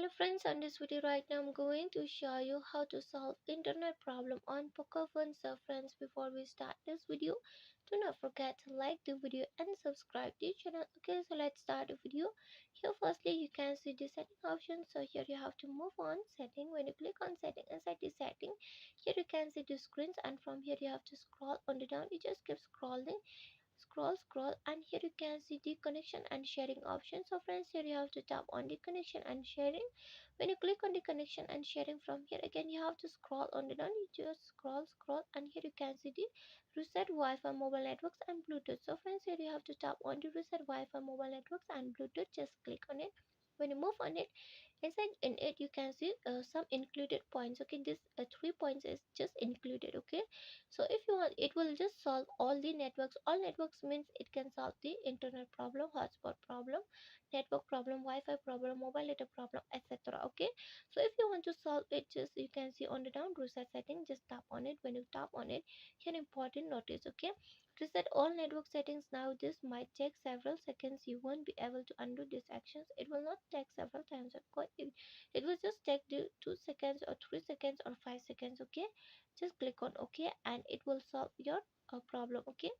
Hello friends, on this video right now I'm going to show you how to solve internet problem on Poco phone. So friends, before we start this video, do not forget to like the video and subscribe to the channel. Okay, so let's start the video. Here firstly you can see the setting option. So here you have to move on setting. When you click on setting, inside the setting, here you can see the screens, and from here you have to scroll on the down. You just keep scrolling, scroll, and here you can see the connection and sharing option. So friends, here you have to tap on the connection and sharing. When you click on the connection and sharing, from here again you have to scroll on the down. You just scroll, and here you can see the reset Wi-Fi mobile networks and Bluetooth. So friends, here you have to tap on the reset Wi-Fi mobile networks and Bluetooth. Just click on it. When you move on it, inside in it you can see some included points. Okay, this 3 points is just included. Okay, so if you want, it will just solve all the networks. All networks means it can solve the internet problem, hotspot problem, network problem, Wi-Fi problem, mobile data problem, etc. Okay, so if you want to solve it, just you can see on the down reset setting, just tap on it. When you tap on it, here important notice. Okay, reset all network settings. Now this might take several seconds. You won't be able to undo these actions. It will not take several times. Okay, it will just take the 2 seconds or 3 seconds or 5 seconds. Okay, just click on OK and it will solve your problem. Okay,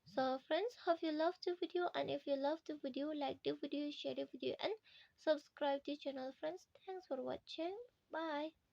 so friends, hope you loved the video, and if you loved the video, like the video, share the video and subscribe the channel. Friends, thanks for watching. Bye.